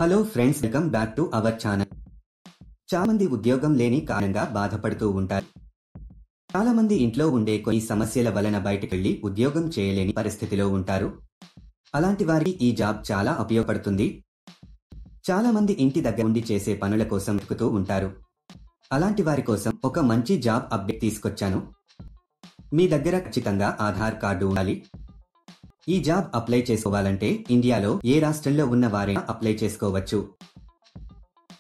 Hello friends, welcome back to our channel. చాలా మంది ఉద్యోగం లేని కారణంగా బాధపడుతూ ఉంటారు. చాలా మంది ఇంట్లో ఉండే కొన్ని సమస్యల వలన బయటకు వెళ్లి ఉద్యోగం చేయలేని పరిస్థితిలో ఉంటారు. అలాంటి వారికి ఈ జాబ్ చాలా ఉపయోగపడుతుంది. చాలా మంది ఇంటి దగ్గర ఉండి చేసే పనుల కోసం వెతుకుతూ ఉంటారు. అలాంటి వారి కోసం ఒక మంచి జాబ్ అప్డేట్ తీసుకొచ్చాను. మీ దగ్గర ఖచ్చితంగా ఆధార్ కార్డు ఉండాలి. ఈ జాబ్ అప్లై చేసుకోవాలంటే ఇండియాలో ఏ రాష్ట్రంలో ఉన్న వారైనా అప్లై చేసుకోవచ్చు.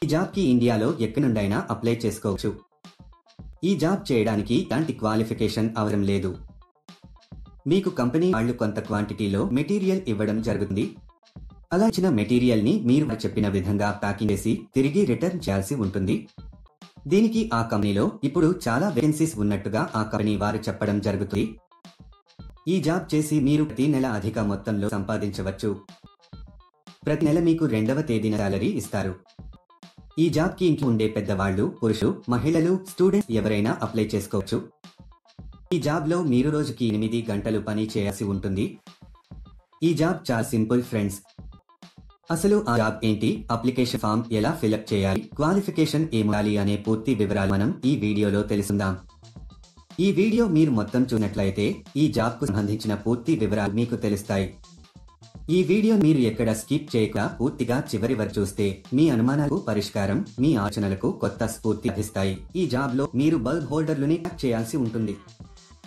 ఈ జాబ్ కి ఇండియాలో ఎక్కడి నుండైనా అప్లై చేసుకోవచ్చు. ఈ జాబ్ చేయడానికి ఎలాంటి క్వాలిఫికేషన్ అవసరం లేదు. మీకు కంపెనీ వాళ్ళు కొంత క్వాంటిటీలో మెటీరియల్ ఇవ్వడం జరుగుతుంది. అలా ఇచ్చిన మెటీరియల్ ని మీరు చెప్పిన విధంగా ప్యాకింగ్ చేసి తిరిగి రిటర్న్ చేయాల్సి ఉంటుంది. దీనికి ఆ కంపెనీలో ఇప్పుడు చాలా వేకెన్సీస్ ఉన్నట్టుగా ఆ కంపెనీ వారు చెప్పడం జరుగుతుంది. ఈ జాబ్ చేసి మీరు ప్రతి నెల అధిక మొత్తంలో సంపాదించవచ్చు. ప్రతి నెల మీకు 2వ తేదీన సాలరీ ఇస్తారు. ఈ జాబ్ కి ఇంట్లో ఉండే పెద్దవాళ్లు, పురుషులు, మహిళలు, స్టూడెంట్స్ ఎవరైనా అప్లై చేసుకోవచ్చు. ఈ జాబ్ లో మీరు రోజుకి 8 గంటలు పని చేయాల్సి ఉంటుంది. ఈ జాబ్ చాలా సింపుల్ ఫ్రెండ్స్. అసలు ఆ జాబ్ ఏంటి, అప్లికేషన్ ఫామ్ ఎలా ఫిలప్ చేయాలి, క్వాలిఫికేషన్ ఏముండాలి అనే పూర్తి వివరాలు మనం ఈ వీడియోలో తెలుసుకుందాం. ఈ వీడియో మీరు మొత్తం చూసినట్లయితే ఈ జాబ్ కు సంబంధించిన పూర్తి వివరాలు మీకు తెలుస్తాయి. ఈ వీడియో మీరు ఎక్కడ స్కిప్ చేయకుండా పూర్తిగా చివరి వరకు చూస్తే మీ అనుమానాలకు పరిష్కారం, మీ ఆలోచనలకు కొత్త స్ఫూర్తి లభిస్తాయి. ఈ జాబ్ లో మీరు బల్బ్ హోల్డర్లని ప్యాక్ చేయాల్సి ఉంటుంది.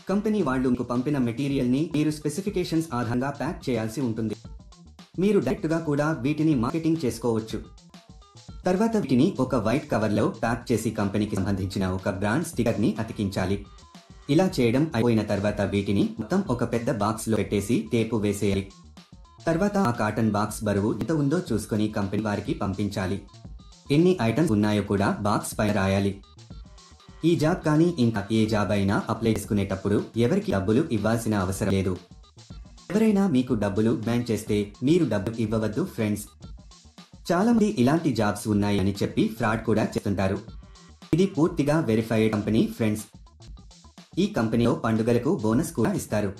కంపెనీ వాళ్ళు మీకు పంపిన మెటీరియల్ ని మీరు స్పెసిఫికేషన్స్ ఆధారంగా ప్యాక్ చేయాల్సి ఉంటుంది. మీరు డైరెక్ట్ గా కూడా వీటిని మార్కెటింగ్ చేసుకోవచ్చు. తర్వాత వీటిని ఒక వైట్ కవర్ లో ప్యాక్ చేసి కంపెనీకి సంబంధించిన ఒక బ్రాండ్ స్టిక్కర్ ని అతికించాలి. ఇలా చేయడం అయిపోయిన తర్వాత వీటిని మొత్తం ఒక పెద్ద బాక్స్ లో పెట్టేసి టేపు వేసేయాలి. తర్వాత ఆ కాటన్ బాక్స్ బరువు ఎంత ఉందో చూసుకొని కంపెనీ వారికి పంపించాలి. ఎన్ని ఐటమ్స్ ఉన్నాయో కూడా బాక్స్ పైన రాయాలి. ఈ జాబ్ కానీ ఇంకా ఏ జాబ్ అయినా అప్లై చేసుకునేటప్పుడు ఎవరికి డబ్బులు ఇవ్వాల్సిన అవసరం లేదు. ఎవరైనా మీకు డబ్బులు డిమాండ్ చేస్తే మీరు డబ్బులు ఇవ్వవద్దు ఫ్రెండ్స్. చాలా మంది ఇలాంటి జాబ్స్ ఉన్నాయి అని చెప్పి ఫ్రాడ్ కూడా చేస్తుంటారు. ఇది పూర్తిగా వెరిఫైడ్ కంపెనీ ఫ్రెండ్స్. ఈ కంపెనీలో పండుగలకు బోనస్ కూడా ఇస్తారు.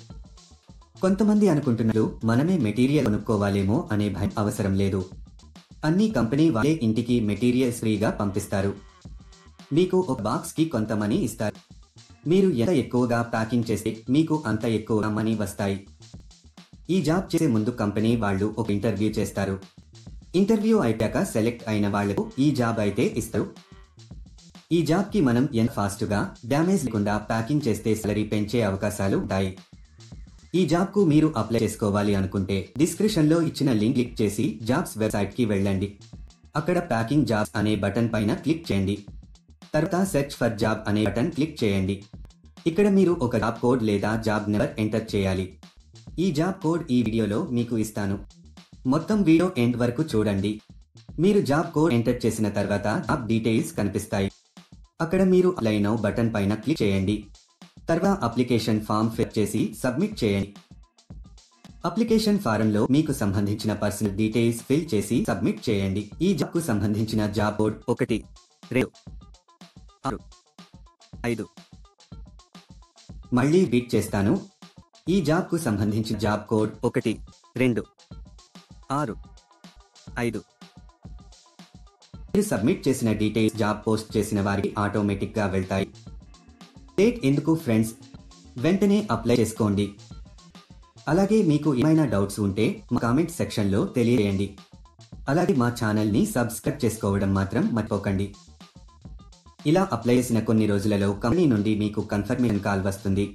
కొంతమంది అనుకుంటున్నారు మనమే మెటీరియల్ కొనుక్కోవాలేమో అనే భయం అవసరం లేదు. అన్ని కంపెనీ వాళ్ళే ఇంటికి మెటీరియల్స్ ఫ్రీగా పంపిస్తారు. మీకు ఒక బాక్స్ కి కొంత మనీ ఇస్తారు. మీరు ఎంత ఎక్కువగా ప్యాకింగ్ చేస్తే మీకు అంత ఎక్కువ మనీ వస్తాయి. ఈ జాబ్ చేసే ముందు కంపెనీ వాళ్ళు ఒక ఇంటర్వ్యూ చేస్తారు. ఇంటర్వ్యూ అయిపోయాక సెలెక్ట్ అయిన వాళ్లకు ఈ జాబ్ అయితే ఇస్తారు. ఈ జాబ్ కి మనం ఎంత ఫాస్ట్ గా డ్యామేజ్ లేకుండా ప్యాకింగ్ చేస్తే సాలరీ పెంచే అవకాశాలు ఉంటాయి. ఈ జాబ్ కు మీరు అప్లై చేసుకోవాలి అనుకుంటే డిస్క్రిప్షన్ లో ఇచ్చిన లింక్ క్లిక్ చేసి జాబ్స్ వెబ్సైట్ కి వెళ్ళండి. అక్కడ ప్యాకింగ్ జాబ్స్ అనే బటన్ పైన క్లిక్ చేయండి. తర్వాత సెర్చ్ ఫర్ జాబ్ అనే బటన్ క్లిక్ చేయండి. ఇక్కడ మీరు ఒక జాబ్ కోడ్ లేదా జాబ్ నెంబర్ ఎంటర్ చేయాలి. ఈ జాబ్ కోడ్ ఈ వీడియోలో మీకు ఇస్తాను. మొత్తం వీడియో ఎండ్ వరకు చూడండి. మీరు జాబ్ కోడ్ ఎంటర్ చేసిన తర్వాత జాబ్ డీటెయిల్స్ కనిపిస్తాయి. అక్కడ మీరు అప్లై నౌ బటన్ పైన క్లిక్ చేయండి. తర్వాత అప్లికేషన్ ఫామ్ ఫిల్ చేసి సబ్మిట్ చేయండి. అప్లికేషన్ ఫారం లో మీకు సంబంధించిన పర్సనల్ డీటెయిల్స్ ఫిల్ చేసి సబ్మిట్ చేయండి. ఈ జాబ్ కు సంబంధించిన జాబ్ కోడ్ 1, 2, 6, 5. మళ్ళీ రీపీట్ చేస్తాను. ఈ జాబ్ కు సంబంధించిన జాబ్ కోడ్ 1, 2, 6, 5. మీరు సబ్మిట్ చేసిన డీటెయిల్స్ జాబ్ పోస్ట్ చేసిన వారికి ఆటోమేటిక్ గా వెళ్తాయి. డేట్ ఎందుకు ఫ్రెండ్స్, వెంటనే అప్లై చేసుకోండి. అలాగే మీకు ఏమైనా డౌట్స్ ఉంటే మా కామెంట్ సెక్షన్ లో తెలియజేయండి. అలాగే మా ఛానల్ ని సబ్స్క్రైబ్ చేసుకోవడం మాత్రం మర్చిపోకండి. ఇలా అప్లై చేసిన కొన్ని రోజులలో కంపెనీ నుండి మీకు కన్ఫర్మేషన్ కాల్ వస్తుంది.